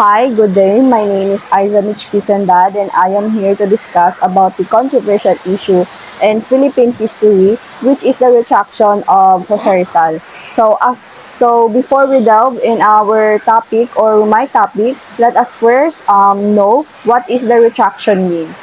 Hi, good day. My name is Aiza Mitch Pisandad and I am here to discuss about the controversial issue in Philippine history, which is the retraction of Jose Rizal. So before we delve in our topic or my topic, let us first know what is the retraction means.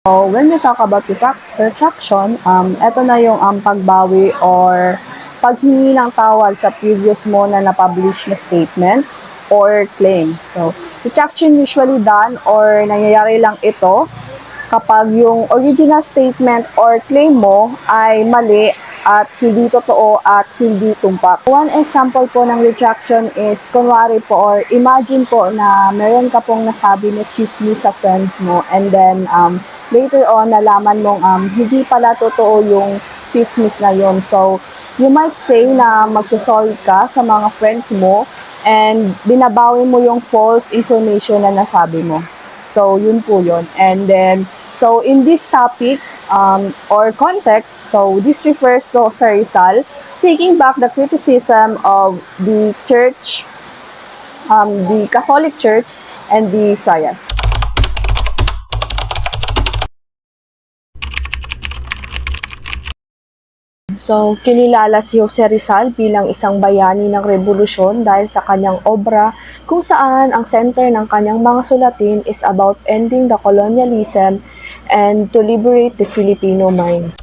So, when we talk about retraction, ito na yung pagbawi or paghingi ng tawad sa previous mo na na-publish na statement or claim. So, retraction usually done or nangyayari lang ito kapag yung original statement or claim mo ay mali at hindi totoo at hindi tumpak. One example po ng retraction is, kunwari po or imagine po na meron ka pong nasabi na chismis sa friends mo and then later on nalaman mong hindi pala totoo yung chismis na yun. So, you might say na magsasorry ka sa mga friends mo and binabawi mo yung false information na nasabi mo. So, yun po yun. And then, so in this topic or context, so this refers to Jose Rizal taking back the criticism of the church, the Catholic Church, and the Friars. So, kinilala si Jose Rizal bilang isang bayani ng revolusyon dahil sa kanyang obra kung saan ang center ng kanyang mga sulatin is about ending the colonialism and to liberate the Filipino mind.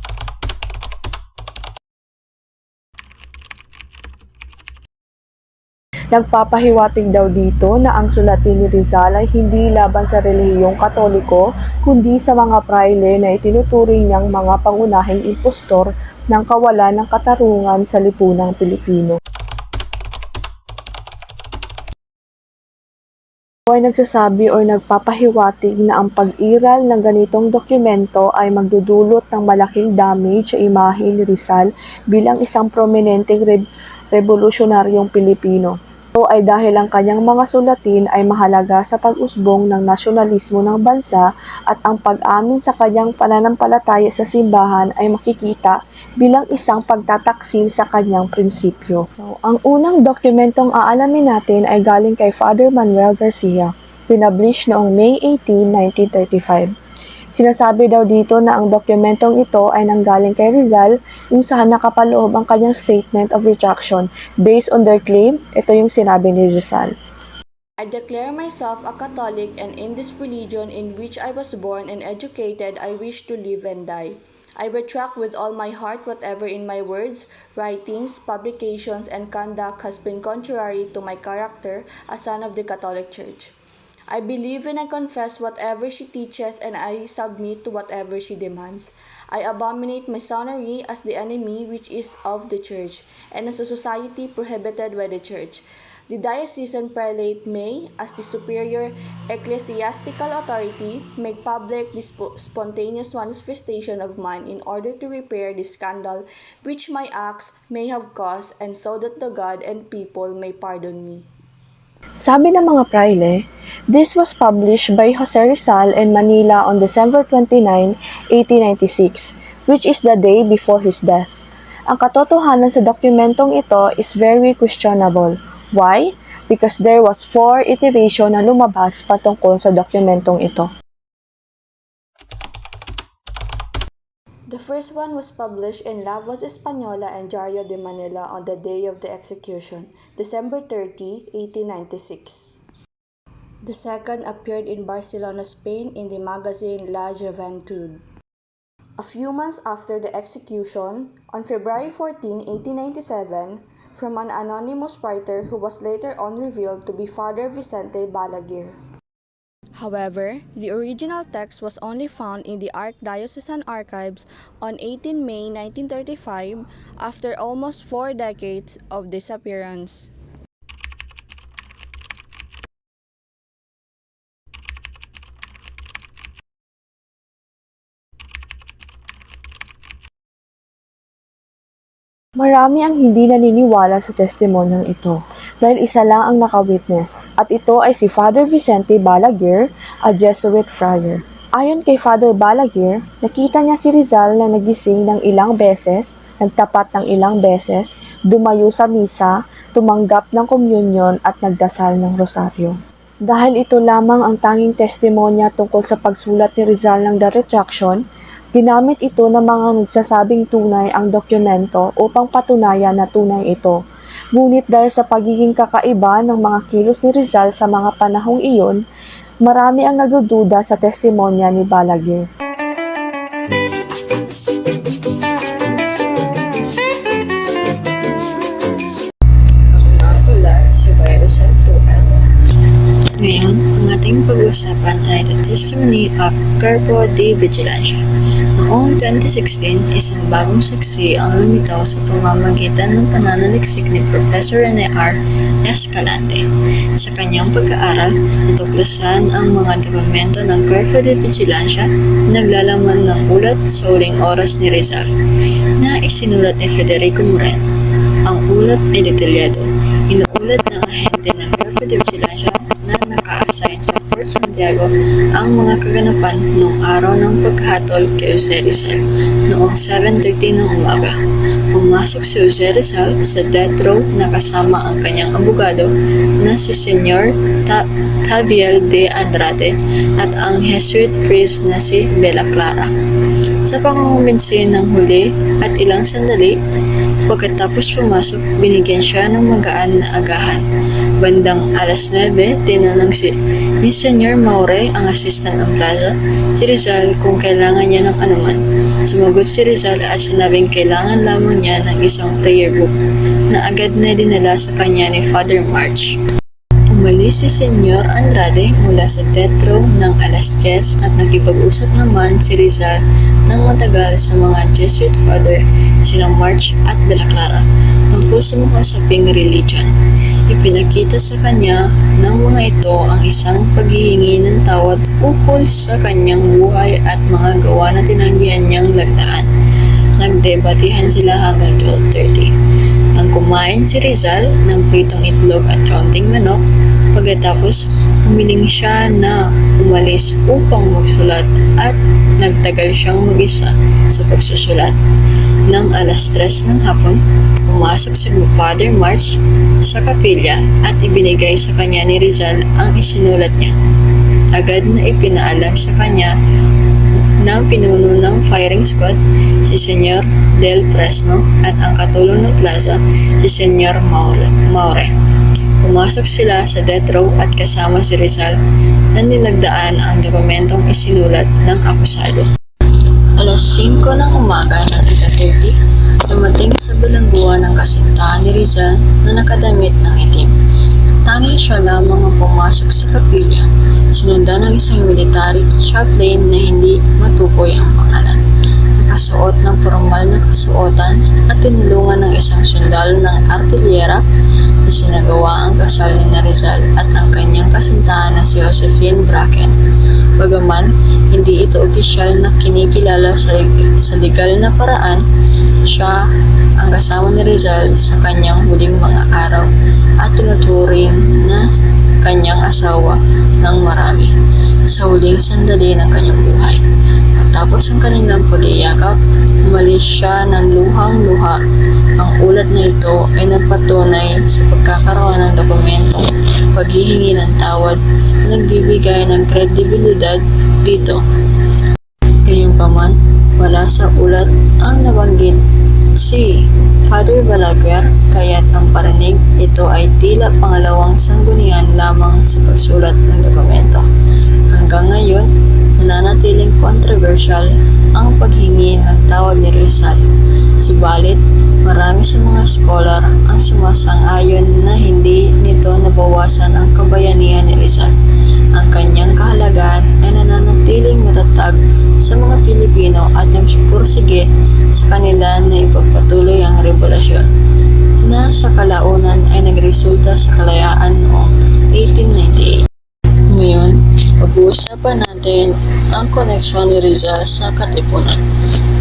Nagpapahiwatig daw dito na ang sulatin ni Rizal ay hindi laban sa relihiyong Katoliko, kundi sa mga praile na itinuturing niyang mga pangunahing impostor ng kawalan ng katarungan sa lipunang Pilipino. Ay nagsasabi o nagpapahiwatig na ang pag-iral ng ganitong dokumento ay magdudulot ng malaking damage sa imahe ni Rizal bilang isang prominenteng revolusyonaryong Pilipino. Ito ay dahil ang kanyang mga sulatin ay mahalaga sa pag-usbong ng nasyonalismo ng bansa at ang pag-amin sa kanyang pananampalataya sa simbahan ay makikita bilang isang pagtataksil sa kanyang prinsipyo. So, ang unang dokumentong aalamin natin ay galing kay Father Manuel Garcia, pinablish noong May 18, 1935. Sinasabi daw dito na ang dokumentong ito ay nanggaling kay Rizal kung saan nakapaloob ang kanyang statement of retraction. Based on their claim, ito yung sinabi ni Rizal. I declare myself a Catholic, and in this religion in which I was born and educated, I wish to live and die. I retract with all my heart whatever in my words, writings, publications, and conduct has been contrary to my character as son of the Catholic Church. I believe and I confess whatever she teaches, and I submit to whatever she demands. I abominate Masonry as the enemy which is of the Church, and as a society prohibited by the Church. The diocesan prelate may, as the superior ecclesiastical authority, make public this spontaneous manifestation of mine in order to repair the scandal which my acts may have caused, and so that the God and people may pardon me. Sabi ng mga praile, this was published by Jose Rizal in Manila on December 29, 1896, which is the day before his death. Ang katotohanan sa dokumentong ito is very questionable. Why? Because there was 4 iteration na lumabas patungkol sa dokumentong ito. The first one was published in La Voz Española and Diario de Manila on the day of the execution, December 30, 1896. The second appeared in Barcelona, Spain in the magazine La Juventud. A few months after the execution, on February 14, 1897, from an anonymous writer who was later on revealed to be Father Vicente Balaguer. However, the original text was only found in the Archdiocesan Archives on 18 May 1935 after almost 4 decades of disappearance. Marami ang hindi naniniwala sa testimonyong ito dahil isa lang ang nakawitness at ito ay si Father Vicente Balaguer, a Jesuit friar. Ayon kay Father Balaguer, nakita niya si Rizal na nagising ng ilang beses, nagtapat ng ilang beses, dumayo sa misa, tumanggap ng komunyon at nagdasal ng rosaryo. Dahil ito lamang ang tanging testimonya tungkol sa pagsulat ni Rizal ng The Retraction, ginamit ito ng mga nagsasabing tunay ang dokumento upang patunayan na tunay ito. Ngunit dahil sa pagiging kakaiba ng mga kilos ni Rizal sa mga panahong iyon, marami ang nagdududa sa testimonya ni Balaguer. Pula si Rizal Tuan. Ngayon, ang ating pag-uusapan ay the testimony of Cuerpo de Vigilancia. Noong 2016, isang bagong saksi ang lumitaw sa pamamagitan ng pananaliksik ni Professor Rene R. Escalante. Sa kanyang pag-aaral, natuklasan ang mga dokumento ng Cuerpo de Vigilancia na naglalaman ng ulat sa huling oras ni Rizal, na isinulat ni Federico Moreno. Ang ulat ay detalyado. Inuulat ng ahente ng Cuerpo de Vigilancia na naka-assign sa Fort Santiago ang mga kaganapan noong araw ng paghatol kay Jose Rizal noong 7:30 ng umaga. Pumasok si Jose Rizal sa death row na kasama ang kanyang abogado na si Senyor Tabiel de Andrade at ang Jesuit priest na si Bella Clara. Sa pangungumbinsi ng huli at ilang sandali, pagkatapos pumasok, binigyan siya ng magaan na agahan. Bandang alas 9, tinanong ni Senyor Maure, ang assistant ng plaza, si Rizal kung kailangan niya ng anuman. Sumagot si Rizal at sinabing kailangan lamang niya ng isang prayer book na agad na dinala sa kanya ni Father March. Umalis si Senyor Andrade mula sa death row ng alas 10 at nakipag-usap naman si Rizal ng matagal sa mga Jesuit father, sina March at Bella Clara, tungkol sa mga usaping religion. Ipinakita sa kanya ng mga ito ang isang paghihingi ng tawad ukol sa kanyang buhay at mga gawa na tinanggihan niyang lagdaan. Nagdebatihan sila hanggang 12:30. Nang kumain si Rizal ng pritong itlog at kaunting manok, pagkatapos humiling siya na umalis upang magsulat at nagtagal siyang mag-isa sa pagsusulat. Nang alas 3 ng hapon, pumasok si Father March sa kapilya at ibinigay sa kanya ni Rizal ang isinulat niya. Agad na ipinaalam sa kanya ng pinuno ng firing squad, si Senyor Del Fresno, at ang katulong ng plaza, si Senyor Maure. Pumasok sila sa death row at kasama si Rizal na nilagdaan ang dokumentong isinulat ng akusado. Alas 5 ng umaga ng ika-30, dumating sa bilangguan ng kasintahan ni Rizal na nakadamit ng itim. Tanging siya lamang ang pumasok sa kapilya, sinundan ng isang military chaplain na hindi matukoy ang pangalan. Nakasuot ng formal na kasuotan at tinulungan ng isang sundalo ng artilyera. Isinagawa ang kasal ni Rizal at ang kanyang kasintahan na si Josephine Bracken. Bagaman hindi ito opisyal na kinikilala sa legal na paraan, siya ang kasama ni Rizal sa kanyang huling mga araw at tinuturing na kanyang asawa ng marami sa huling sandali ng kanyang buhay. Matapos ang kanilang pagyayakap, umalis siya ng luhang-luha. Ang ulat na ito ay nagpatunay sa pagkakaroon ng dokumentong paghihingi ng tawad na nagbibigay ng kredibilidad dito. Gayunpaman, wala sa ulat ang nabanggit si Father Balaguer, kaya't ang parinig ito ay tila pangalawang sanggunian lamang sa pagsulat ng dokumento. Hanggang ngayon, nananatiling controversial ang paghingi ng tawad ni Rizal. Subalit, marami sa mga scholar ang sumasang-ayon na hindi nito nabawasan ang kabayanihan ni Rizal. Ang kanyang kahalagahan ay nananatiling matatag sa mga Pilipino at nagpupursige sa kanila na ipagpatuloy ang revolusyon na sa kalaunan ay nagresulta sa kalayaan noong 1898. Ngayon, pag-uusapan natin ang koneksyon ni Rizal sa Katipunan.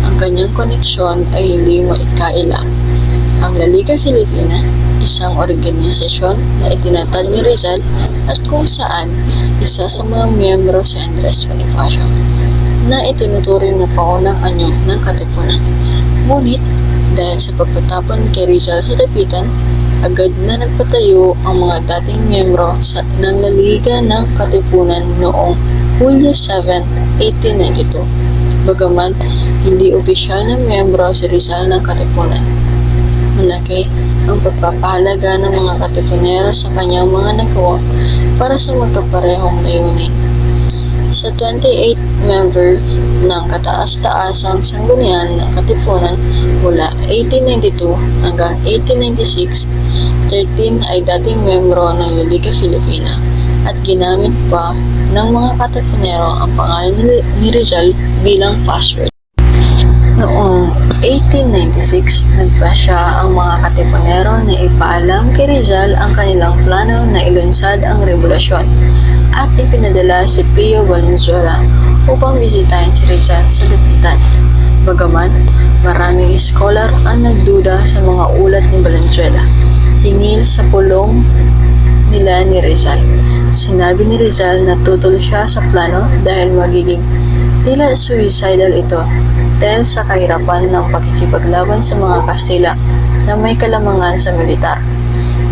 Ang kanyang koneksyon ay hindi maikaila. Ang La Liga Filipina, isang organisasyon na itinatag ni Rizal at kung saan isa sa mga miyembro si Andres Bonifacio. na itinuturing na paunang anyo ng Katipunan. Ngunit dahil sa pagpatapon kay Rizal sa dapitan, agad na nagpatayo ang mga dating miyembro ng Laliga ng Katipunan noong Hulyo 7, 1892. Bagaman hindi opisyal na miyembro si Rizal ng Katipunan, malaki ang pagpapahalaga ng mga Katipunero sa kanyang mga nagawa para sa magkaparehong layunin. Sa 28 members ng kataas-taasang sanggunian ng Katipunan mula 1892 hanggang 1896, 13 ay dating membro ng Liga Filipina at ginamit pa ng mga Katipunero ang pangalan ni Rizal bilang password. Noong 1896, nagpasya ang mga Katipunero na ipaalam kay Rizal ang kanilang plano na ilunsad ang revolusyon at ipinadala si Pio Valenzuela upang bisitahin si Rizal sa dapitan. Bagaman, maraming scholar ang nagduda sa mga ulat ni Valenzuela hinggil sa pulong nila ni Rizal. Sinabi ni Rizal na tutol siya sa plano dahil magiging tila suicidal ito dahil sa kahirapan ng pakikipaglaban sa mga Kastila na may kalamangan sa militar.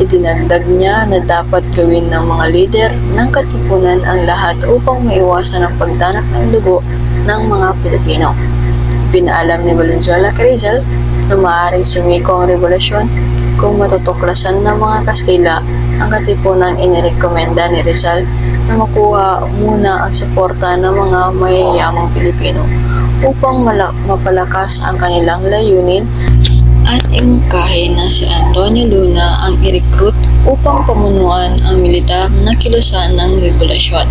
Idinagdag niya na dapat gawin ng mga lider ng Katipunan ang lahat upang maiwasan ang pagdanak ng dugo ng mga Pilipino. Pinaalam ni Valenzuela kay Rizal na maaaring sumiko ang revolusyon kung matutuklasan ng mga Kastila ang Katipunan. Inirekomenda ni Rizal na makuha muna ang suporta ng mga mayayamang Pilipino upang mapalakas ang kanilang layunin at imungkahi na si Antonio Luna ang i-recruit upang pamunuan ang militar na kilusan ng revolusyon.